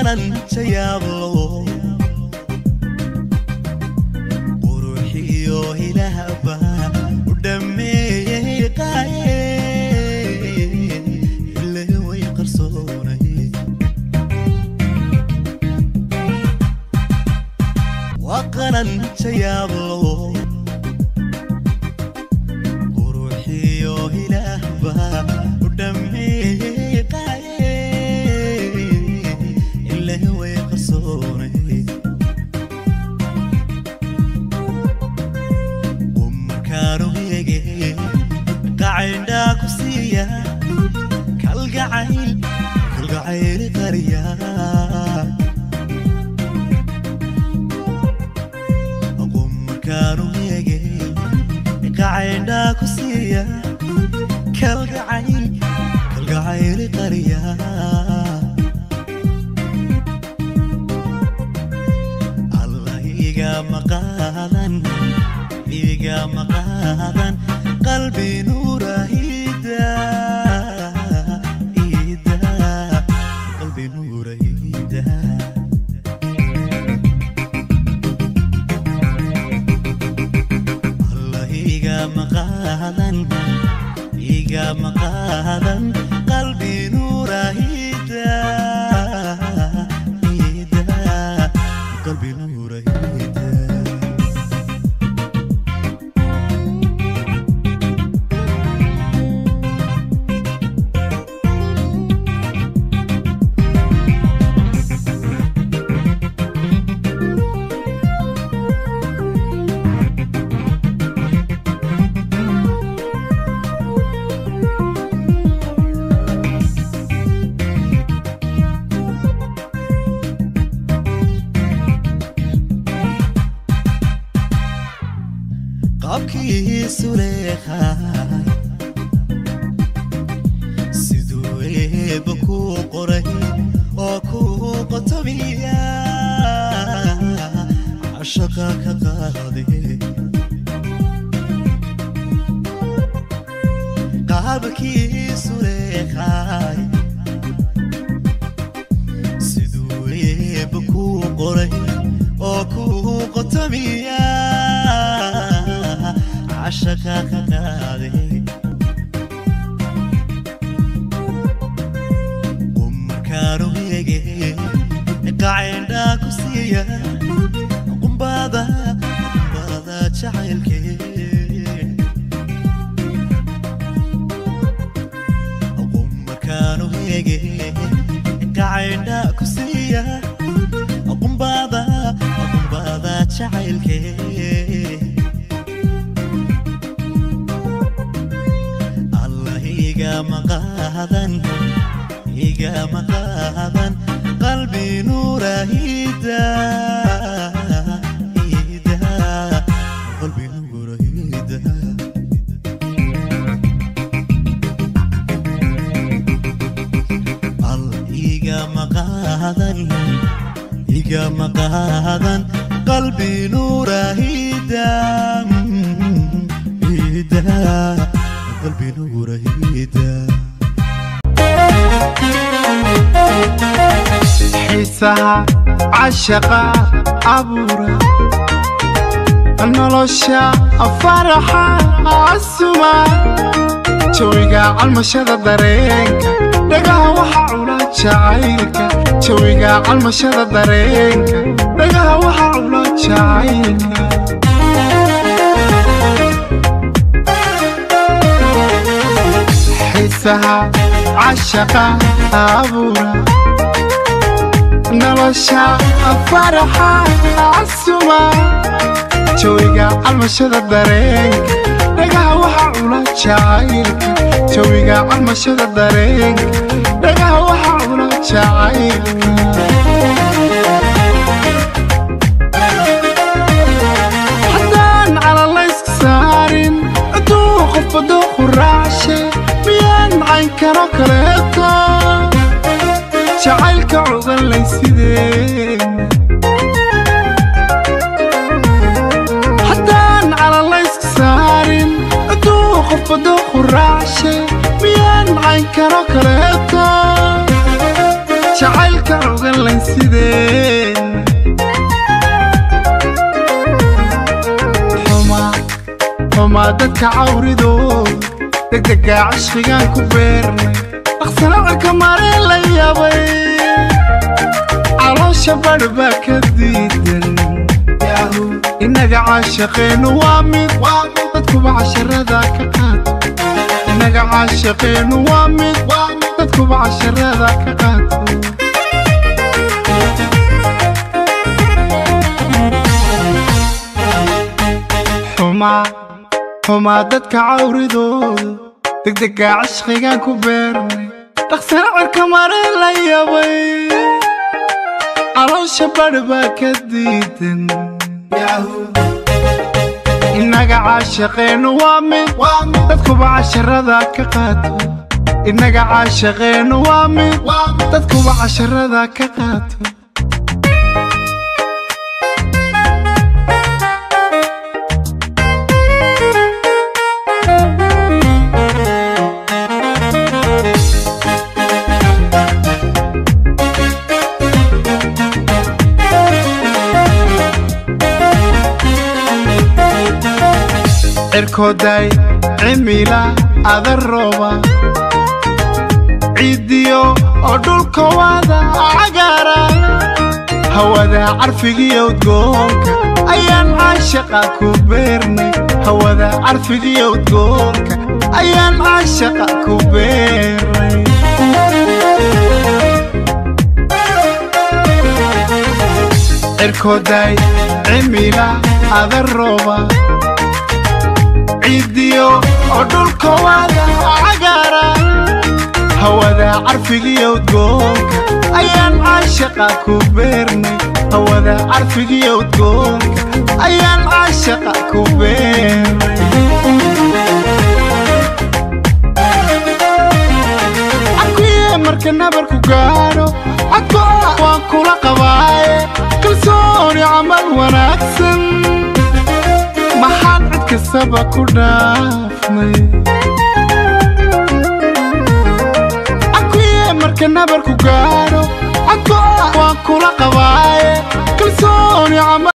وقنا تيابلو وروحي وهلابا ودمي قايل اللي هو يقرصوني وقنا تيابلو وروحي وهلابا ودمي قايل اللي هو يقرصوني ومكانو يجي قاعدة كسية كالقعيل قرية ومكانو يجي قاعدة كسية كالقعيل قرية الله يقى مقالا قلبي نوره إيدا قلبي نوره إيدا الله يقى مقالا قلبي نوره إيدا قلبي نوره إيدا قابكي سليخاي سيدوي بكو قري وكو قطبيا عشقك قاضي قابكي سليخاي سيدوي بكو قري وكو قطبيا عشقك قاضي ومكانو يجي قاعدة كسية قنباضة شعيلكي ومكانو يجي قاعدة كسية قنباضة شعيلكي يقى مقالا قلبي نوره إيدا قلبي نوره إيدا يقى مقالا قلبي نوره إيدا قلبي نوره إيدا حسها عشقة عبورة النلوشة فرحة عالسما جويقة عالمشهد دارينك دقاها وحا عولاد شعيلك جويقة عالمشهد دارينك دقاها وحا عولاد شعيلك حسها عشقة عبورة نلوشة فرحة عالسما جويقة عالمشهد دارينك دقاها وحا عولاد شعيلك جويقة عالمشهد دارينك دقاها وحا عولاد شعيلك حدان على الله يسكسارين ادوخ فدوخ الرعشة ميان عين كانو كريتا شعيلك عوغن ليسيدين حدان على الله يسكسارين ادوخ فدوخ الرعشة ميان عين كانو كريتا شعيلك عوغن ahayn sideen xumaa dadka cawridood degdega cishqigaan ku beernay dhaqsana cirka mareen la yaabay caloosha badh baa ka diidan innaga caashaqeennu waa mid dadkuba casharada ka qaato innaga caashaqeennu waa mid dadkuba casharada ka qaato xumaa dadka cawridooda degdega cishqigaan ku beernay dhaqsana cirka mareen la yaabay caloosha badh baa ka diidan innaga caashaqeennu waa mid dadkuba casharada ka qaato innaga caashaqeennu waa mid dadkuba casharada ka qaato cirkooday cimila adarooba ciidiyo oo dhulka wada cagaara hawada carfigiyo udgoonka ayaan caashaqa ku beernay hawada carfigiyo udgoonka ayaan caashaqa ku beernay cirkooday cimila adarooba ciidiyo oo dhulka wada cagaara hawada carfigiyo udgoonka ayaan caashaqa ku beernay hawada carfigiyo udgoonka ayaan caashaqa ku beernay akuye marka nabarku gaadho codko waan kula qabaaye kalsooni camal wanaagsan maxaan cid kastaba ku dhaafnay akuye marka nabarku gaadho codko waan kula qabaaye kalsooni camal